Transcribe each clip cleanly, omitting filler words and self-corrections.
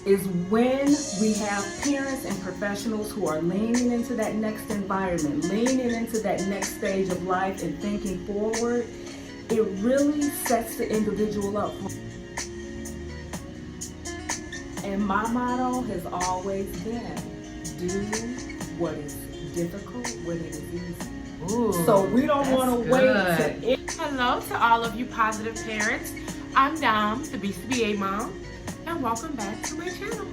is when we have parents and professionals who are leaning into that next environment, leaning into that next stage of life and thinking forward, it really sets the individual up. And my motto has always been, do what is difficult when it is easy. Ooh, so we don't want to wait to... Hello to all of you positive parents. I'm Dom, the BCBA Mom, and welcome back to my channel.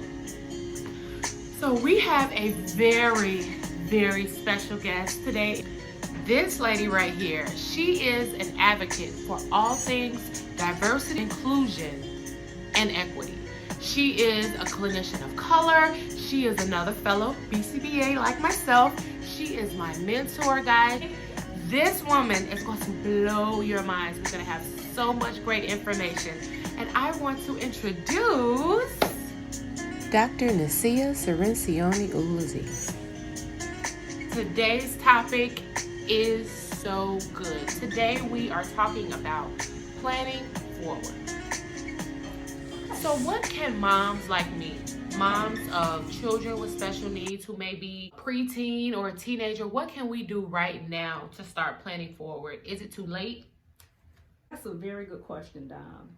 So we have a very, very special guest today. This lady right here, she is an advocate for all things diversity, inclusion, and equity. She is a clinician of color. She is another fellow BCBA like myself. She is my mentor, guys. This woman is going to blow your minds. We're going to have so much great information. And I want to introduce Dr. Nasiah Cirincione Ulezi. Today's topic is so good. Today we are talking about planning forward. So what can moms like me, moms of children with special needs who may be preteen or a teenager, what can we do right now to start planning forward? Is it too late? That's a very good question, Dom.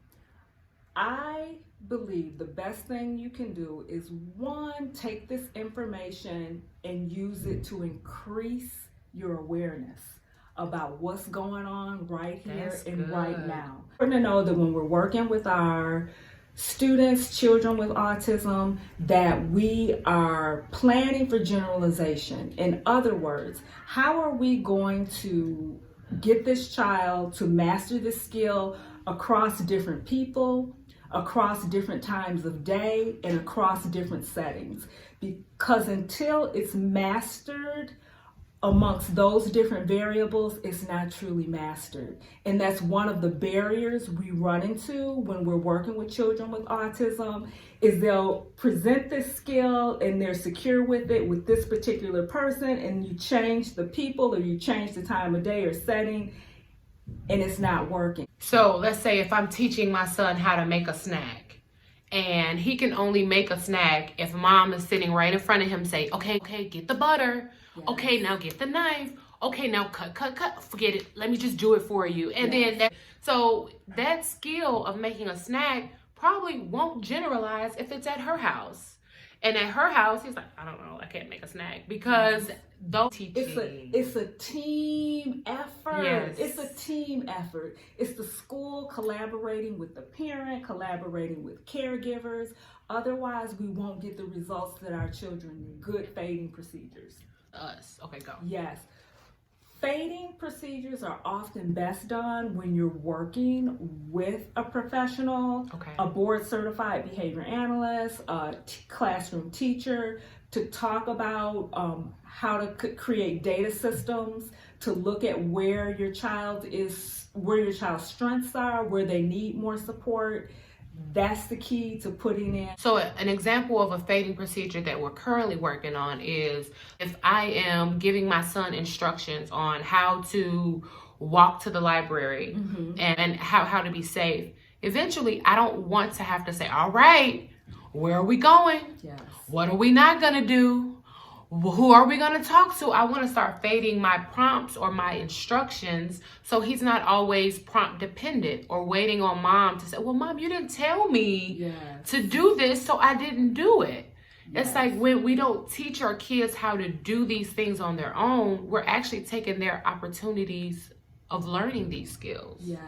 I believe the best thing you can do is, one, take this information and use it to increase your awareness about what's going on right here and right now. We're going to know that when we're working with our students, children with autism, that we are planning for generalization. In other words, how are we going to get this child to master this skill across different people, across different times of day, and across different settings? Because until it's mastered amongst those different variables, it's not truly mastered. And that's one of the barriers we run into when we're working with children with autism, is they'll present this skill and they're secure with it with this particular person, and you change the people or you change the time of day or setting, and it's not working. So let's say if I'm teaching my son how to make a snack, and he can only make a snack if mom is sitting right in front of him, say, okay, get the butter. Yes. Okay, now get the knife. Okay, now cut. Forget it. Let me just do it for you. And then so that skill of making a snack probably won't generalize if it's at her house. And at her house, he's like, I don't know, I can't make a snack, because those teaching. It's a team effort. Yes. It's a team effort. It's the school collaborating with the parent, collaborating with caregivers. Otherwise, we won't get the results that our children need. Good fading procedures. Okay, go. Yes. Fading procedures are often best done when you're working with a professional, a board-certified behavior analyst, a classroom teacher, to talk about how to create data systems, to look at where your child's strengths are, where they need more support. That's the key to putting in. So an example of a fading procedure that we're currently working on is if I am giving my son instructions on how to walk to the library and how to be safe. Eventually, I don't want to have to say, all right, where are we going? Yes. What are we not going to do? Who are we going to talk to? I want to start fading my prompts or my instructions so he's not always prompt dependent or waiting on mom to say, well, mom, you didn't tell me to do this, so I didn't do it. It's like when we don't teach our kids how to do these things on their own, we're actually taking their opportunities of learning these skills. Yes.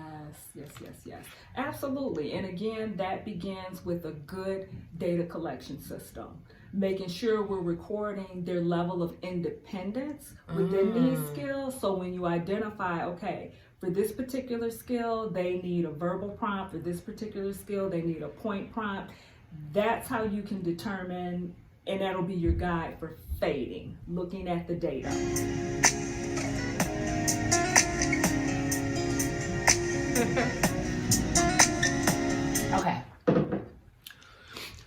Absolutely. And again, that begins with a good data collection system, making sure we're recording their level of independence within these skills. So when you identify, okay, for this particular skill, they need a verbal prompt. For this particular skill, they need a point prompt. That's how you can determine, and that'll be your guide for fading, looking at the data. Okay.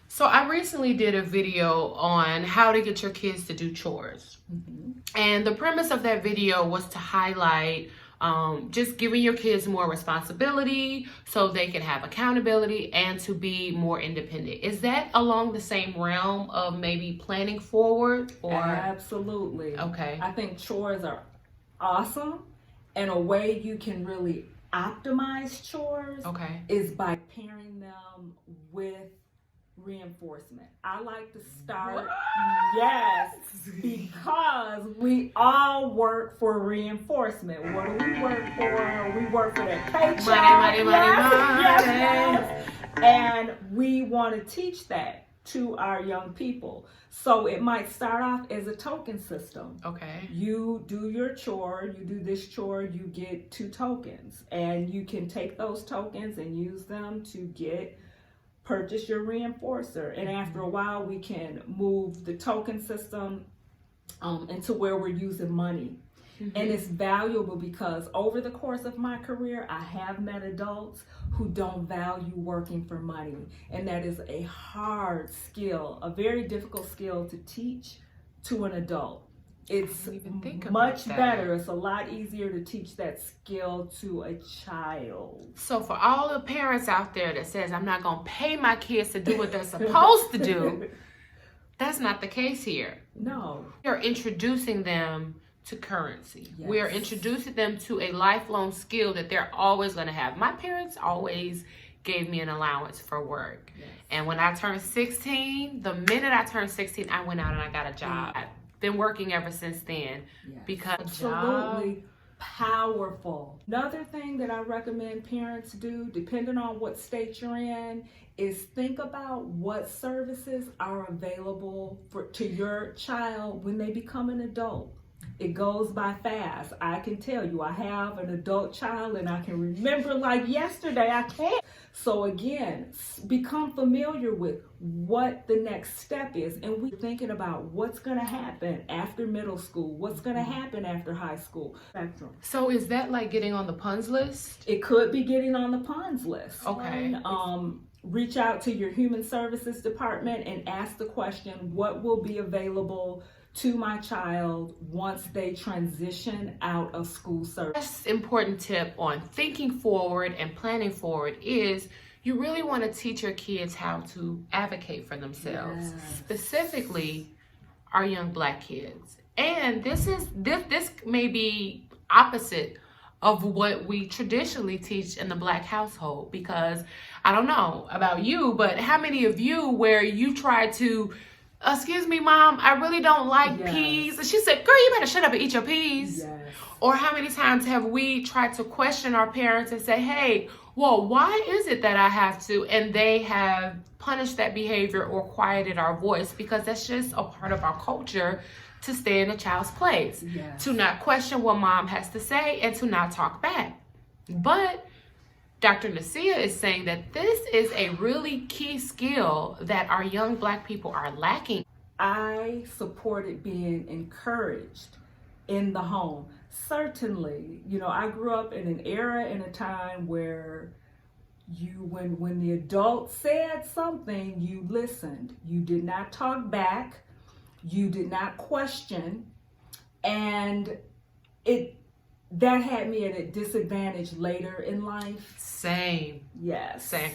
So I recently did a video on how to get your kids to do chores. And the premise of that video was to highlight just giving your kids more responsibility so they can have accountability and to be more independent. Is that along the same realm of maybe planning forward? Or Absolutely. Okay. I think chores are awesome, and a way you can really optimize chores is by pairing them with reinforcement. I like to start, yes, because we all work for reinforcement. What do we work for? We work for that paycheck. Money. Yes. And we want to teach that to our young people. So it might start off as a token system. Okay. You do your chore, you do this chore, you get 2 tokens. And you can take those tokens and use them to purchase your reinforcer. And after a while, we can move the token system into where we're using money. And it's valuable because over the course of my career, I have met adults who don't value working for money. And that is a hard skill, a very difficult skill to teach to an adult. It's much better. It's a lot easier to teach that skill to a child. So for all the parents out there that says, I'm not going to pay my kids to do what they're supposed to do, that's not the case here. No. We're introducing them to currency. Yes. We are introducing them to a lifelong skill that they're always going to have. My parents always gave me an allowance for work. Yes. And when I turned 16, the minute I turned 16, I went out and I got a job. I've been working ever since then because absolutely powerful. Another thing that I recommend parents do, depending on what state you're in, is think about what services are available to your child when they become an adult. It goes by fast. I can tell you, I have an adult child and I can remember like yesterday. I can't. So again, become familiar with what the next step is. And we're thinking about what's going to happen after middle school, what's going to happen after high school. Spectrum. So is that like getting on the PUNS list? It could be getting on the PUNS list. Okay. Reach out to your human services department and ask the question, what will be available to my child once they transition out of school service? That's an important tip on thinking forward and planning forward is you really want to teach your kids how to advocate for themselves, specifically our young Black kids. And this may be opposite of what we traditionally teach in the Black household, because I don't know about you, but how many of you where you try to, excuse me, Mom, I really don't like peas. And she said, girl, you better shut up and eat your peas. Yes. Or how many times have we tried to question our parents and say, hey, well, why is it that I have to? And they have punished that behavior or quieted our voice, because that's just a part of our culture to stay in a child's place, to not question what mom has to say and to not talk back. But Dr. Nasiah is saying that this is a really key skill that our young Black people are lacking. I supported being encouraged in the home. Certainly, I grew up in an era and a time where when the adult said something, you listened. You did not talk back. You did not question. And that had me at a disadvantage later in life. Same. Yes. Same.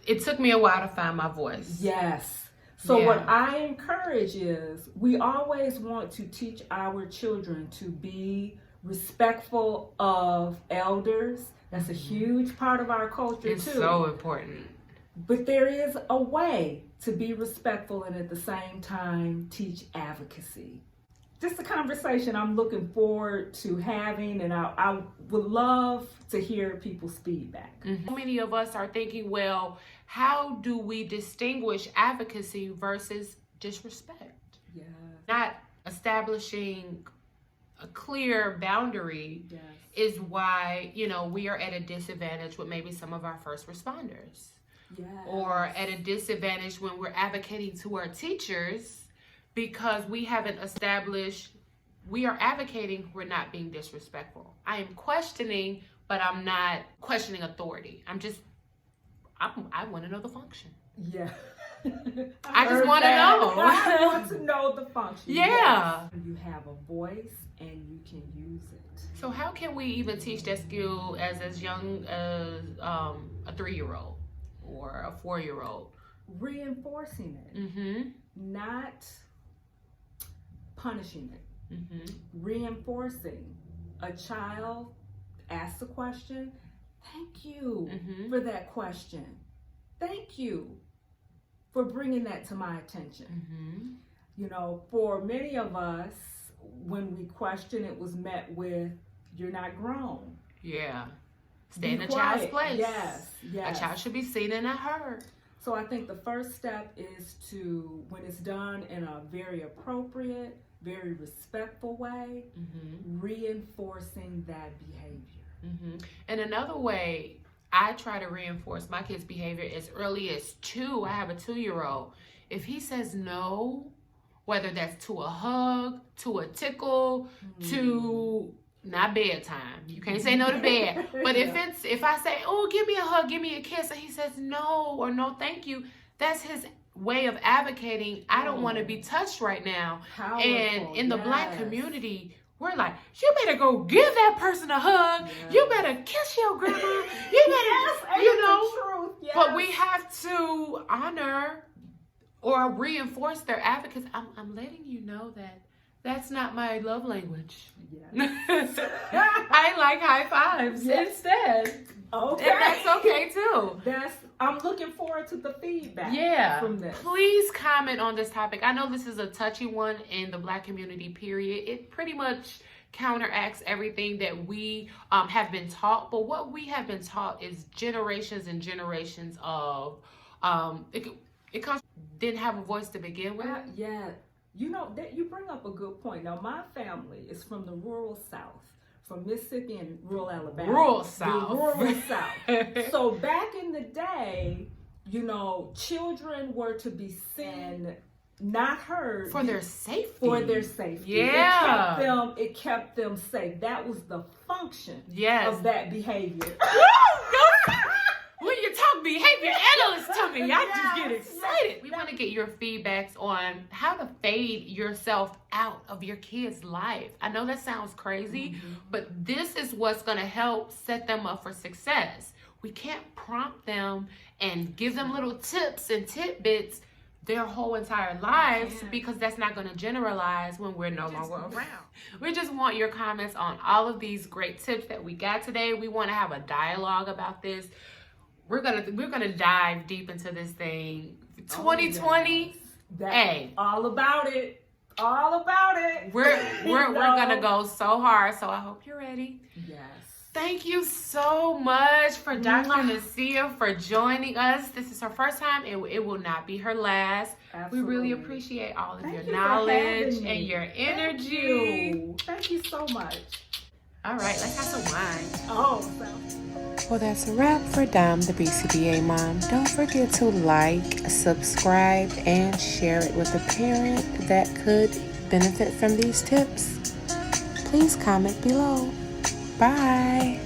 It took me a while to find my voice. Yes. So what I encourage is we always want to teach our children to be respectful of elders. That's a huge part of our culture, it's too. It's so important. But there is a way to be respectful and at the same time teach advocacy. Just a conversation I'm looking forward to having, and I would love to hear people's feedback. Mm-hmm. Many of us are thinking, well, how do we distinguish advocacy versus disrespect? Yeah. Not establishing a clear boundary is why, we are at a disadvantage with maybe some of our first responders. Yes. Or at a disadvantage when we're advocating to our teachers, because we haven't established, we are advocating, we're not being disrespectful. I am questioning, but I'm not questioning authority. I want to know the function. Yeah. I just want to know. I want to know the function. Yeah. You have a voice and you can use it. So how can we even teach that skill as young as a 3-year-old or a 4-year-old? Reinforcing it, not punishing it. Reinforcing. A child asks a question. Thank you for that question. Thank you for bringing that to my attention. You know, for many of us, when we question, it was met with, "You're not grown." Yeah. Stay in a quiet. child's place. Yes. A child should be seen and not heard. So I think the first step is to, when it's done in a very appropriate, very respectful way, reinforcing that behavior. And another way I try to reinforce my kids' behavior as early as 2. I have a 2-year-old. If he says no, whether that's to a hug, to a tickle, to not bedtime. You can't say no to bed. But if I say, "Oh, give me a hug, give me a kiss," and he says no or no thank you, that's his way of advocating. I don't want to be touched right now. Powerful. And in the Black community, we're like, "You better go give that person a hug. You better kiss your grandma. You better, you know." Truth. But we have to honor or reinforce their advocates. I'm letting you know that that's not my love language. I like high fives instead. Okay. And that's okay too. I'm looking forward to the feedback from this. Please comment on this topic. I know this is a touchy one in the Black community, period. It pretty much counteracts everything that we have been taught. But what we have been taught is generations and generations of it comes didn't have a voice to begin with. You know, that you bring up a good point. Now, my family is from the rural South, from Mississippi and rural Alabama. Rural South. The rural South. So back in the day, you know, children were to be seen, not heard. For their safety. For their safety. Yeah. It kept them safe. That was the function Yes. of that behavior. When you talk behavior analyst to me, I just get excited. We want to get your feedbacks on how to fade yourself out of your kid's life. I know that sounds crazy, but this is what's going to help set them up for success. We can't prompt them and give them little tips and tidbits their whole entire lives because that's not going to generalize when we're no longer around. We just want your comments on all of these great tips that we got today. We want to have a dialogue about this. We're gonna dive deep into this thing. 2020, hey, all about it. All about it. We're gonna go so hard. So I hope you're ready. Yes. Thank you so much for Dr. Nasiah for joining us. This is her first time. It will not be her last. Absolutely. We really appreciate all of your knowledge and your energy. Thank you so much. All right, let's have some wine. Well, that's a wrap for Dom, the BCBA Mom. Don't forget to like, subscribe, and share it with a parent that could benefit from these tips. Please comment below. Bye.